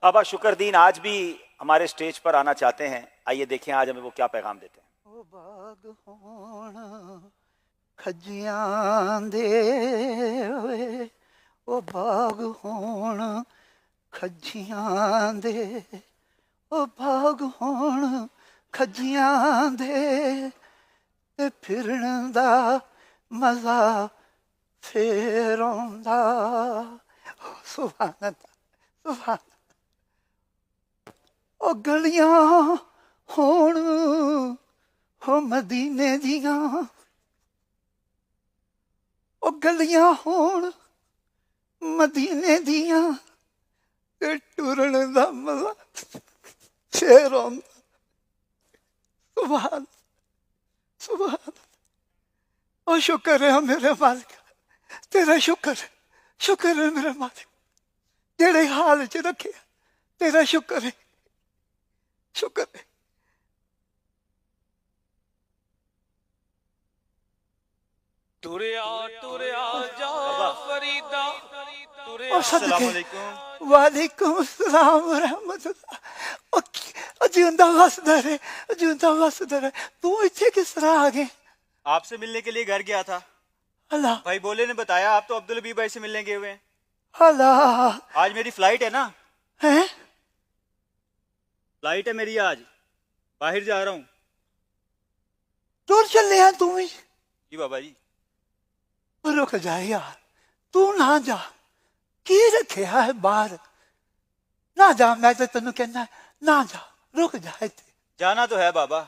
बाबा शुक्रदीन आज भी हमारे स्टेज पर आना चाहते हैं। आइए देखें आज हमें वो क्या पैगाम देते हैं। ओ बाग होण खजियां दे वे, ओ बाग होण खजियां दे, ओ बाग होण खजियां दे, ते फिरण दा मजा फेर आउंदा। सुभान अल्लाह, सुभान। ओ गलियां होण हो मदीने दियां, ओ गलियां होण मदीने दियां, ते टुरन दा मजा फेर आउंदा। सुभान सुभान। ओ शुक्र है मेरे मालिक, तेरा शुक्र है मेरे मालिक, जेड़े हाल च रखे तेरा शुक्र है, शुक्र है। तुरया तुरया जा फरीदा, अस्सलाम वालेकुम सलाम रहमतुल्लाह। जिंदा वसदा रहे, जिंदा वसदा रहे। तू इत्थे किस तरह आ गए? आपसे मिलने के लिए घर गया था। अल्लाह भाई बोले ने बताया आप तो अब्दुल हबीब भाई से मिलने गए हुए हैं। अल्लाह। आज मेरी फ्लाइट है ना, हैं? फ्लाइट है मेरी आज, बाहर जा रहा हूँ। दूर चले हैं तू ही? जी बाबा जी। रुक जा यार, तू ना जा, की रखे है बाहर? ना जा, मैं तो तेन कहना ना जा, रुक जा इत्थे। जाना तो है बाबा,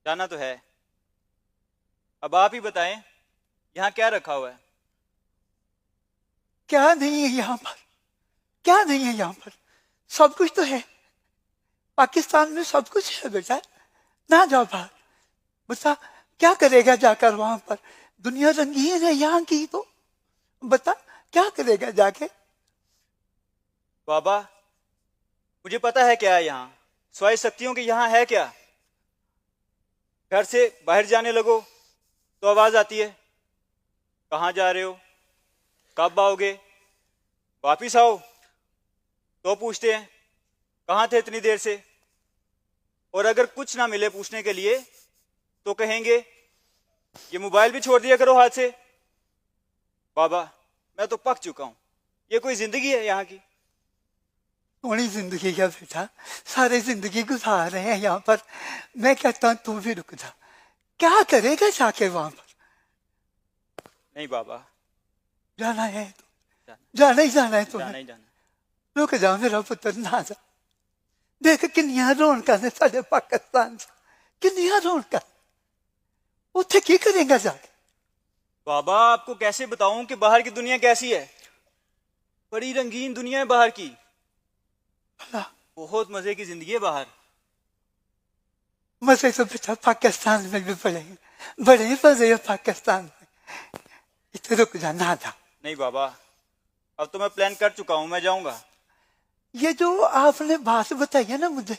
जाना तो है। अब आप ही बताएं यहाँ क्या रखा हुआ है? क्या नहीं है यहाँ पर? क्या नहीं है यहाँ पर? सब कुछ तो है। पाकिस्तान में सब कुछ है बेटा। ना जाओ बाहर, बता क्या करेगा जाकर वहां पर? दुनिया रंगीन है यहाँ की, तो बता क्या करेगा जाके? बाबा मुझे पता है क्या है यहाँ, स्वाय शक्तियों की यहाँ है क्या। घर से बाहर जाने लगो तो आवाज आती है कहाँ जा रहे हो, कब आओगे, वापिस आओ तो पूछते हैं कहाँ थे इतनी देर से। और अगर कुछ ना मिले पूछने के लिए तो कहेंगे ये मोबाइल भी छोड़ दिया करो हाथ से। बाबा मैं तो पक चुका हूं, ये कोई जिंदगी है यहाँ की? थोड़ी जिंदगी है बेटा, सारे जिंदगी गुजार रहे हैं यहाँ पर। मैं कहता हूँ तू भी रुक जा, क्या करेगा जाके वहां पर? नहीं बाबा, जाना है तो जाना ही जाना है तो जाना ही जाना। रुक जा मेरा पुत्र, ना जा। देख किन्नियां रौनकां ने साडे पाकिस्तान च, किन्नियां रौनकां। उत्थे की करेगा जाके? बाबा आपको कैसे बताऊं कि बाहर की दुनिया कैसी है। बड़ी रंगीन दुनिया है बाहर की, बहुत मजे की जिंदगी है बाहर। मजे तो बेटा पाकिस्तान में भी बड़े मजे है पाकिस्तान में। इतने रुक जा, ना जा। नहीं बाबा अब तो मैं प्लान कर चुका हूं, मैं जाऊंगा। ये जो आपने बात बताई है ना मुझे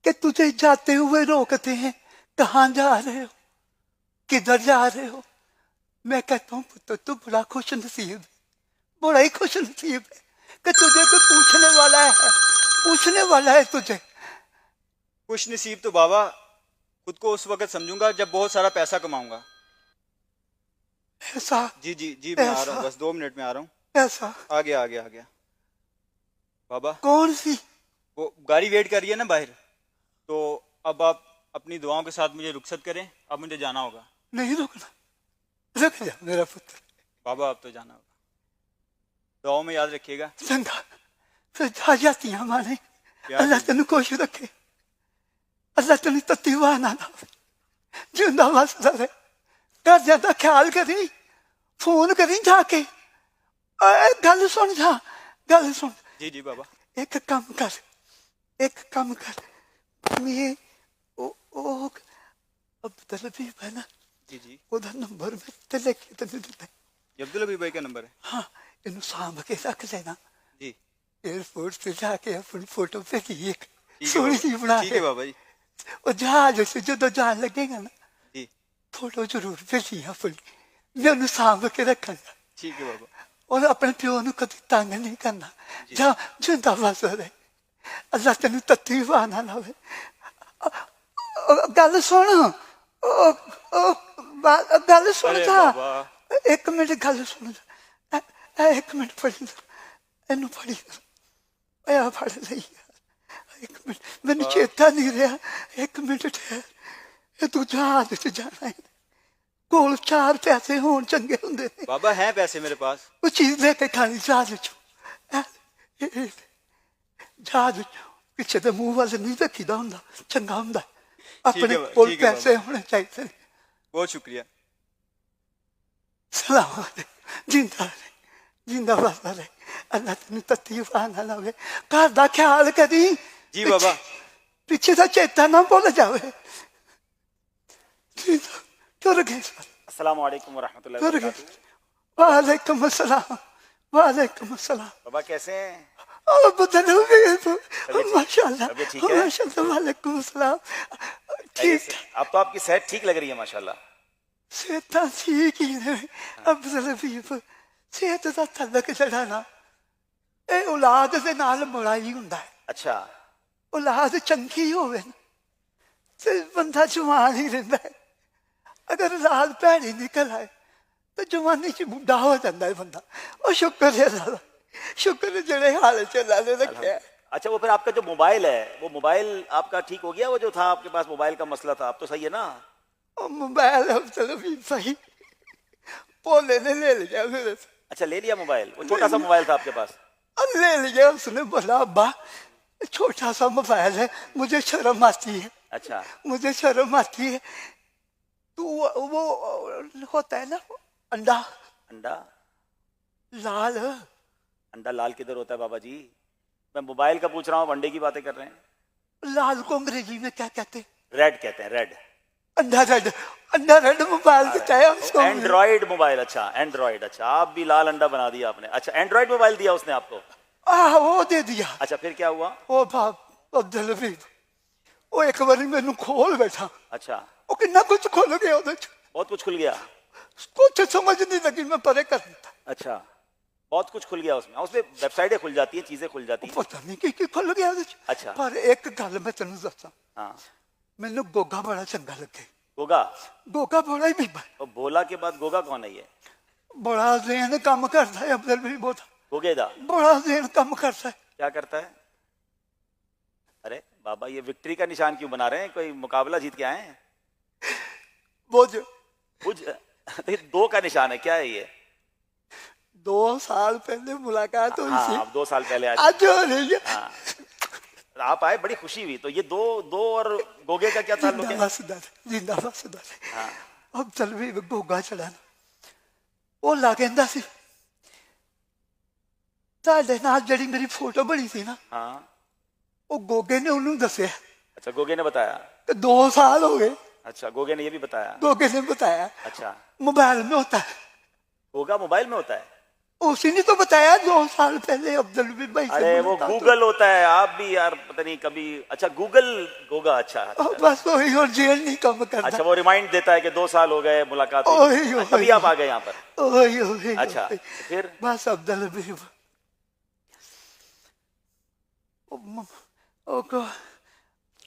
कि तुझे जाते हुए रोकते हैं, कहाँ जा रहे हो, किधर जा रहे हो, मैं कहता हूँ पुत्र तू बड़ा खुश नसीब है, बड़ा ही खुश नसीब है कि तुझे कोई पूछने वाला है तुझे। खुश नसीब तो बाबा खुद को उस वक्त समझूंगा जब बहुत सारा पैसा कमाऊंगा। ऐसा? जी जी जी, मैं आ रहा हूँ, बस 2 मिनट में आ रहा हूँ। ऐसा? आ गया बाबा। कौन सी? वो गाड़ी वेट कर रही है ना बाहर, तो अब आप अपनी दुआओं के साथ मुझे रुखसत करें, अब मुझे जाना होगा। नहीं रुकना, रुक जा मेरा पुत्र। बाबा अब तो जाना होगा, दुआओं में याद रखिएगा। चंगा फिर जा जाती हैं हमारे। अल्लाह तेन खुश रखे, अल्लाह तेन तत्ती वाह ना लावे, जिंदा वसदा रहे। घर जाता ख्याल करी, फोन करी जाके। गल सुन जा, गल सुन। जी जी बाबा। एक काम कर, मैं ओ अब्दुल हबीब है ना, जी जी, ओदा नंबर मैं ते लिखे तेन दिता। अब्दुल हबीब भाई का नंबर है? हाँ, इनू सांभ के रख लेना। जी। एयरपोर्ट से जाके अपनी फोटो भेजी एक ठीक है सोहनी बाबा। सी बना ठीक के। है बाबा जी। और जहाज से जो जान लगेगा ना, जी फोटो जरूर भेजी अपनी, मैं उन्हें सांभ के रखूंगा। ठीक है बाबा। और अपने प्यो ਨੂੰ ਕਦੀ ਤੰਗ ਨਹੀਂ ਕਰਨਾ ਜਾਂ ਜਿੰਦਾ ਵਸ ਰਹੇ ਅੱਲਾ ਤੈਨੂੰ ਤੱਤੀ ਵਾ ਨਾ ਲਾਵੇ ਗੱਲ ਸੁਣ ਗੱਲ ਸੁਣ अरे ਜਾ बाबा ਇੱਕ ਮਿੰਟ ਗੱਲ ਸੁਣ ਇੱਕ ਮਿੰਟ ਫੜੀ ਇਹਨੂੰ ਫੜੀ ਆ ਫੜ ਲਈ ਇੱਕ ਮਿੰਟ ਮੈਨੂੰ ਚੇਤਾ ਨਹੀਂ ਰਿਹਾ ਇੱਕ ਮਿੰਟ ਠਹਿਰ ਇਹ ਤੂੰ ਜਹਾਜ਼ 'ਚ ਜਾਣਾ ਹੈ ਕੋਲ 4 ਪੈਸੇ ਹੋਣ ਚੰਗੇ ਹੁੰਦੇ ਨੇ बाबा हैं पैसे मेरे पास ਉਹ ਚੀਜ਼ ਲੈ ਕੇ ਖਾਣੀ ਜਹਾਜ਼ 'ਚੋਂ ਜਹਾਜ਼ 'ਚੋਂ ਪਿੱਛੇ ਦੇ ਮੂੰਹ ਵੱਲ ਨਹੀਂ ਦੇਖੀਦਾ ਹੁੰਦਾ ਚੰਗਾ ਹੁੰਦਾ ਆਪਣੇ ਹੈ, ਕੋਲ ਠੀਕ ਹੈ ਪੈਸੇ ਹੋਣੇ ਚਾਹੀਦੇ ਨੇ बहुत शुक्रिया ਸਲਾਮ ਅਲੈਕੁਮ ਜਿੰਦਾ ਰਹੇ ਜਿੰਦਾ ਵਸਦਾ ਰਹੇ ਅੱਲਾ ਤੈਨੂੰ ਤੱਤੀ ਫਾ ਨਾ ਲਾਵੇ ਘਰ ਦਾ ਖਿਆਲ ਕਰੀ जी बाबा ਪਿੱਛੇ ਦਾ ਚੇਤਾ ਨਾ ਭੁੱਲ ਜਾਵੇ ਤੁਰ ਗਏ अस्सलाम वालेकुम वरहमतुल्लाहि ਤੁਰ गए वबरकातुहू। वालेकुम अस्सलाम वालेकुम अस्सलाम बाबा कैसे हैं? बदलो माशाल्लाह तबीयत ठीक है? माशाल्लाह वालेकुम अस्सलाम खैरियत ठीक से? अब तो आपकी सेहत ठीक लग रही है माशाल्लाह। सेहत ठीक ही ने अफजल हबीब सेहत ਦਾ ਤਲਕ ਜਿਹੜਾ ਨਾ ਇਹ ਔਲਾਦ ਦੇ ਨਾਲ ਮੁਲਾਈ ਹੁੰਦਾ ਹੈ अच्छा ਔਲਾਦ ਚੰਗੀ ਹੋਵੇ ਨਾ ਤੇ ਬੰਦਾ ਜਵਾਨ ਹੀ ਰਹਿੰਦਾ ਹੈ ਅਗਰ ਔਲਾਦ ਭੈੜੀ ਨਿਕਲ ਆਏ ਤਾਂ ਜਵਾਨੀ ਚ ਬੁੱਢਾ ਹੋ ਜਾਂਦਾ ਹੈ ਬੰਦਾ ਉਹ ਸ਼ੁਕਰ ਹੈ ਅੱਲਾ ਦਾ शुक्र जड़े हाल चला रखे अच्छा वो फिर आपका जो मोबाइल है वो मोबाइल आपका ठीक हो गया वो जो था आपके पास मोबाइल का मसला था अब तो सही है ना? मोबाइल अब चलो भी सही पोले ने ले लिया मेरे से अच्छा ले लिया मोबाइल वो छोटा सा मोबाइल था आपके पास अब ले लिया उसने बोला अब्बा छोटा सा मोबाइल है मुझे शर्म आती है अच्छा मुझे शर्म आती है तू वो होता है ना अंडा अंडा लाल अंडा लाल किधर होता है बाबा जी? मैं मोबाइल का पूछ रहा हूँ अंडे की बातें कर रहे हैं। लाल को अंग्रेजी में क्या कहते हैं? रेड कहते हैं रेड। अंडा रेड मोबाइल कहता है उसको एंड्रॉइड मोबाइल अच्छा एंड्रॉइड अच्छा आप भी लाल अंडा बना दिया आपने। अच्छा एंड्रॉइड मोबाइल दिया उसने आपको? वो दे दिया। अच्छा फिर क्या हुआ? ओ बाप अब्दुल हबीब वो एक बार मैनू खोल बैठा। अच्छा वो कितना कुछ खुल गया उधर बहुत कुछ खुल गया कुछ समझ नहीं लगी मैं परे कर दिता। अच्छा बहुत कुछ खुल गया उसमें उसमें वेबसाइटें खुल जाती है चीजें खुल जाती है। पता नहीं कि खुल गया उधर। अच्छा पर एक गल मैं तेन दसा हाँ मैनू गोगा बड़ा चंगा लगे। गोगा गोगा बड़ा ही बीबा और भोला के बाद गोगा कौन है ये? बड़ा जेन काम करता है अब्दुल हबीब बहुत गोगे दा बड़ा जेन काम करता है। क्या करता है? अरे बाबा ये विक्ट्री का निशान क्यों बना रहे हैं? कोई मुकाबला जीत के आए हैं? बुझ तो 2 का निशान है क्या है ये? 2 साल पहले मुलाकात हुई थी। हाँ 2 साल पहले आज हो रही है। हाँ आप आए बड़ी खुशी हुई। तो ये दो और गोगे का क्या ताल्लुक है? जिंदाबाद हाँ अब चल भी गोगा चढ़ाना वो ला कहता सी ਤੁਹਾਡੇ ਨਾਲ ਜਿਹੜੀ ਮੇਰੀ फोटो बनी थी ना हाँ वो गोगे ने उन्होंने दसिया अच्छा गोगे ने बताया। कि 2 साल हो गए। अच्छा गोगे ने ये भी बताया। गोगे ने बताया अच्छा मोबाइल में होता है। गोगा मोबाइल में होता है? उसी ने तो बताया 2 साल पहले अब्दुल हबीब भाई से अरे वो मुलाकात गूगल होता है आप भी यार पता नहीं कभी। अच्छा गूगल गोगा अच्छा हुई। बस वही और जेल नहीं कम करता। अच्छा वो रिमाइंड देता है कि 2 साल हो गए मुलाकात हुई। ओही, ओही। तभी आप आ गए यहाँ पर? ओही अच्छा फिर बस अब्दुल हबीब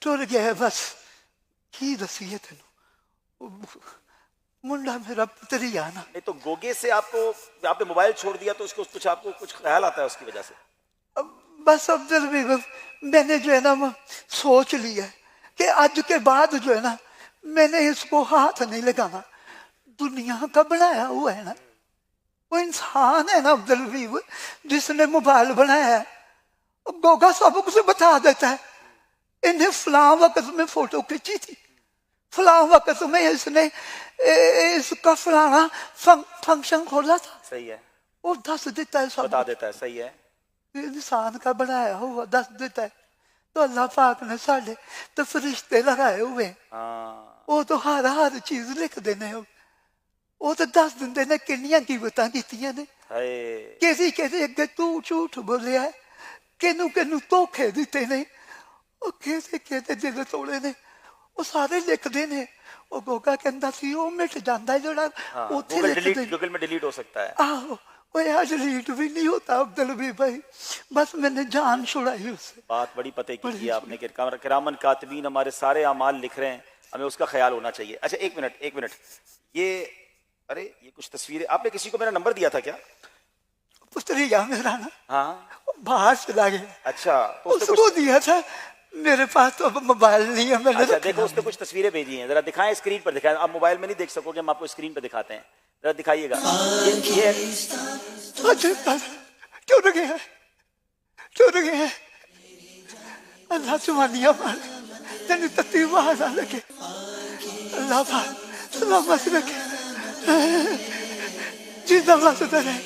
टुर गया बस की दसीए तेन मुंडा मेरा पुत्री आना। नहीं तो गोगे से आपको आपने मोबाइल छोड़ दिया तो उसको कुछ आपको कुछ ख्याल आता है उसकी वजह से? बस अब्दुल हबीब मैंने जो है ना सोच लिया कि आज के बाद जो है ना मैंने इसको हाथ नहीं लगाना। दुनिया का बनाया हुआ है ना वो इंसान है ना अब्दुल हबीब जिसने मोबाइल बनाया है गोगा सब कुछ बता देता है। इन्हें फलां वक्त में फोटो खींची थी फलां वक्त में इसने इसका फलाना फंक्शन खोला था। सही है वो दस देता है सब बता देता है। सही है इंसान का बनाया हुआ दस देता है। तो अल्लाह पाक ने साढ़े तो फरिश्ते लगाए हुए हाँ वो तो हर चीज लिख देने वो तो दस देंगे ने किन्नियां कीमतां कीतियां ने किसी अगे तू झूठ बोलिया है किनू किनू धोखे दिते ने किसे दिल तोड़े ने वो सारे लिखते ने। वो गोगा कहता सी वो मिट जाता है जोड़ा गूगल में डिलीट हो सकता है। आहो ओए आज रीड भी नहीं होता अब्दुल हबीब भाई, बस मैंने जान छुड़ाई उससे। बात बड़ी पते की है आपने कि किरामन कातिबीन हमारे सारे अमाल लिख रहे हैं, हमें उसका ख्याल होना चाहिए। अच्छा एक मिनट, ये अरे ये कुछ तस्वीरें, आपने किसी को मेरा नंबर दिया था क्या? पुत्री या मेरा ना, हाँ वो बाहर चला गया। अच्छा, तो उसने उसको दिया था, मेरे पास तो अब मोबाइल नहीं है। मैंने अच्छा देखो, उसने कुछ तस्वीरें भेजी हैं, जरा दिखाएं, स्क्रीन पर दिखाएं। आप मोबाइल में नहीं देख सकोगे, हम आपको स्क्रीन पर दिखाते हैं, जरा दिखाइएगा। ये क्यों रखे हैं, क्यों रखे हैं? अल्लाह जुबानिया मार तेन तत्ती वहां ना लगे, अल्लाह पाक सलामत रखे, जिंदा वास्ता रहे।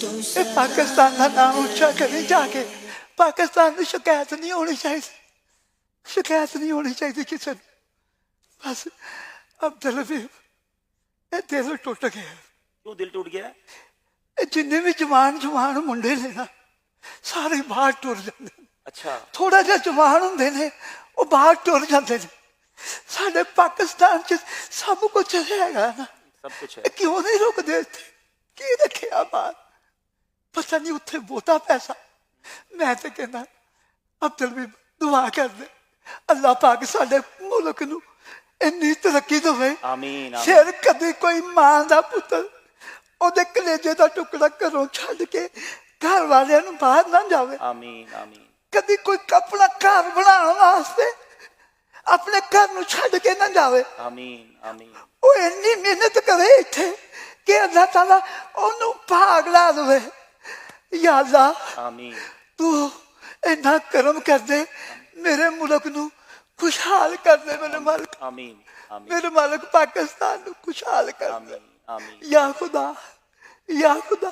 पाकिस्तान का नाम ऊंचा करें जाके, पाकिस्तान में शिकायत नहीं होनी चाहिए, शिकायत नहीं होनी चाहिए किसी ने। बस अब्दुल हबीब दिल टूट गया। क्यों दिल टूट गया? जिन्ने भी जवान मुंडे ने ना, सारे बाहर टुर जाते। अच्छा, थोड़ा जिहा जवान होंदे ने वो बाहर टुर जाते हैं। साडे पाकिस्तान च सब कुछ हैगा ना, सब कुछ है, क्यों नहीं रुकदे इत्थे? की रखिया बात, पता नहीं उत्थे बहुता पैसा। मैं तो कहना अब्दुल हबीब दुआ कर दे, अल्लाह पाक साडे मुल्क नू इन्नी तरक्की देवे। आमीन, आमीन। फिर कभी कोई मां दा पुत्तर ओदे कलेजे दा टुकड़ा घरों छड्ड के घर वालियां नू बाहर ना जावे। आमीन, आमीन। कभी कोई अपना घर बनाने वास्ते अपने घर नू छड्ड के ना जावे। आमीन, आमीन। वो इन्नी मेहनत करे इत्थे कि अल्लाह ताला ओनू भाग ला देवे। या अल्लाह आमीन। तू इन्ना करम कर दे, मेरे मुल्क नू खुशहाल कर दे, मेरे मालिक, आमीन, आमीन। मेरे मालिक पाकिस्तान नू खुशहाल कर दे। आमीन, आमीन। या खुदा, या खुदा।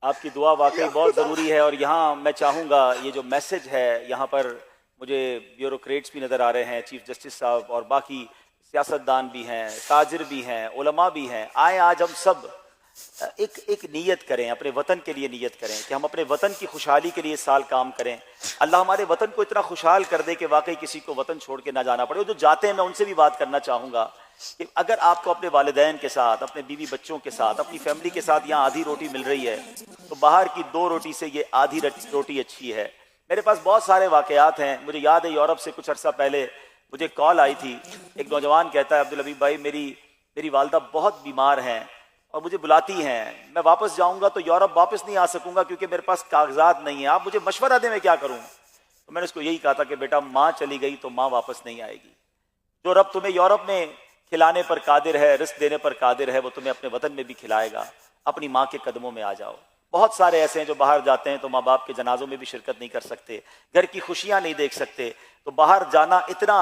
आपकी दुआ वाकई बहुत ज़रूरी है। और यहाँ मैं चाहूँगा, ये जो मैसेज है, यहाँ पर मुझे ब्यूरोक्रेट्स भी नज़र आ रहे हैं, चीफ जस्टिस साहब और बाकी सियासतदान भी हैं, ताजिर भी हैं, उलमा भी हैं। आए आज हम सब एक नीयत करें, अपने वतन के लिए नीयत करें कि हम अपने वतन की खुशहाली के लिए इस साल काम करें। अल्लाह हमारे वतन को इतना खुशहाल कर दे कि वाकई किसी को वतन छोड़ के ना जाना पड़े। जो जाते हैं, मैं उनसे भी बात करना चाहूँगा कि अगर आपको अपने वालिदैन के साथ, अपने बीवी बच्चों के साथ, अपनी फैमिली के साथ यहाँ आधी रोटी मिल रही है, तो बाहर की 2 रोटी से ये आधी रोटी अच्छी है। मेरे पास बहुत सारे वाकयात हैं। मुझे याद है यूरोप से कुछ अर्सा पहले मुझे कॉल आई थी, एक नौजवान कहता है, अब्दुल हबीब भाई मेरी वालदा बहुत बीमार हैं और मुझे बुलाती हैं, मैं वापस जाऊंगा तो यूरोप वापस नहीं आ सकूंगा क्योंकि मेरे पास कागजात नहीं है, आप मुझे मशवरा दें मैं क्या करूं। तो मैंने उसको यही कहा था कि बेटा माँ चली गई तो माँ वापस नहीं आएगी। जो रब तुम्हें यूरोप में खिलाने पर कादिर है, रिस्क देने पर कादिर है, वो तुम्हें अपने वतन में भी खिलाएगा। अपनी माँ के कदमों में आ जाओ। बहुत सारे ऐसे हैं जो बाहर जाते हैं तो माँ बाप के जनाजों में भी शिरकत नहीं कर सकते, घर की खुशियां नहीं देख सकते। तो बाहर जाना इतना,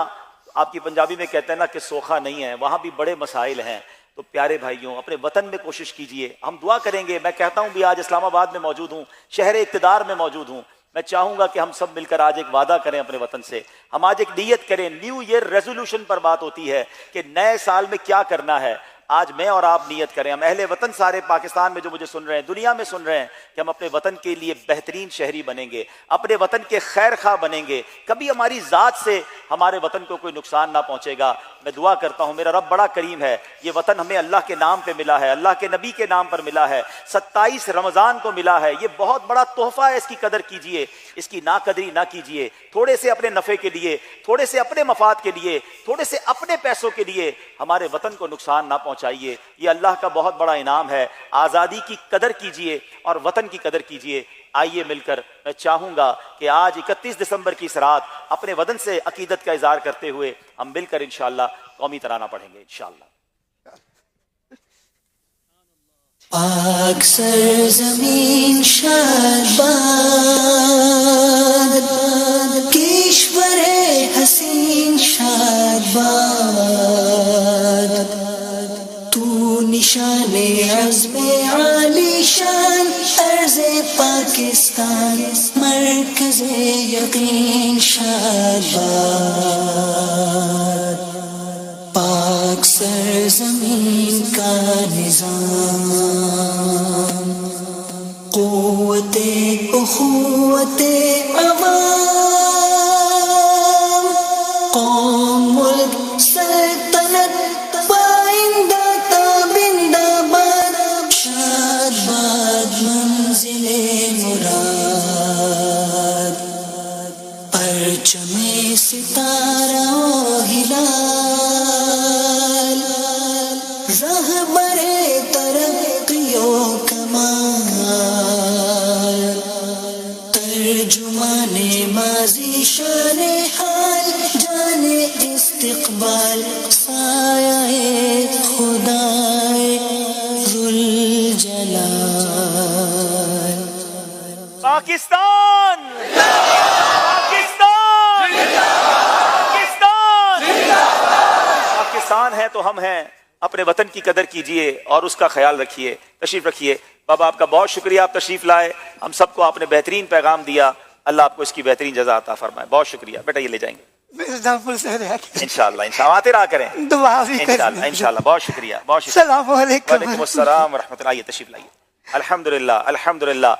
आपकी पंजाबी में कहते हैं ना कि सोखा नहीं है, वहां भी बड़े मसाइल हैं। तो प्यारे भाइयों, अपने वतन में कोशिश कीजिए। हम दुआ करेंगे। मैं कहता हूं भी, आज इस्लामाबाद में मौजूद हूं, शहर इक़्तिदार में मौजूद हूं, मैं चाहूंगा कि हम सब मिलकर आज एक वादा करें अपने वतन से। हम आज एक नियत करें। न्यू ईयर रेजोल्यूशन पर बात होती है कि नए साल में क्या करना है। आज मैं और आप नियत करें, हम अहले वतन सारे पाकिस्तान में जो मुझे सुन रहे हैं, दुनिया में सुन रहे हैं, कि हम अपने वतन के लिए बेहतरीन शहरी बनेंगे, अपने वतन के खैर खा बनेंगे। कभी हमारी जात से हमारे वतन को कोई नुकसान ना पहुंचेगा। मैं दुआ करता हूं, मेरा रब बड़ा करीम है। ये वतन हमें अल्लाह के नाम पे मिला है, अल्लाह के नबी के नाम पर मिला है, 27 रमजान को मिला है। ये बहुत बड़ा तोहफा है, इसकी कदर कीजिए, इसकी नाकदरी ना कीजिए। थोड़े से अपने नफे के लिए, थोड़े से अपने मफाद के लिए, थोड़े से अपने पैसों के लिए हमारे वतन को नुकसान ना चाहिए। ये अल्लाह का बहुत बड़ा इनाम है। आज़ादी की कदर कीजिए और वतन की कदर कीजिए। आइए मिलकर, मैं चाहूंगा कि आज 31 दिसंबर की इस रात अपने वतन से अकीदत का इजहार करते हुए हम मिलकर इंशाअल्लाह कौमी तराना पढ़ेंगे इंशाअल्लाह। पाक सरज़मीन शादबाद, किश्वर हसीन शादबाद, तू निशाने अज़्मे आलीशान अर्ज़े पाकिस्तान, मरकज़े यकीन शादबाद। पाक सरज़मीन का निज़ाम, क़ुव्वते उख़ुव्वते अवाम, कौम मुल्क सल्तनत पाइंदा ताबिंदा बाद शादबाद। परचमे सितारा ओ हिलाल, रहबरे तरक्कियो कमाल, तर्जुमाने माजी शाने हाल, जाने इस्तिकबाल, साये खुदाए रुल जलाल। पाकिस्तान पाकिस्तान पाकिस्तान पाकिस्तान है तो हम हैं। अपने वतन की कदर कीजिए और उसका ख्याल रखिए। तशरीफ रखिए बाबा, आपका बहुत शुक्रिया, आप तशरीफ लाए, हम सबको आपने बेहतरीन पैगाम दिया। अल्लाह आपको इसकी बेहतरीन जज़ा अता फरमाए। बहुत शुक्रिया बेटा, ये ले जाएंगे इंशाअल्लाह। इंशाअल्लाह आते रहा करें, दुआ भी इंशाअल्लाह इंशाअल्लाह। बहुत शुक्रिया, बहुत शुक्रिया। सलाम अलैकुम। वालेकुम अस्सलाम व रहमतुल्लाह। तशरीफ लाइए। अल्हम्दुलिल्लाह अल्हम्दुलिल्लाह।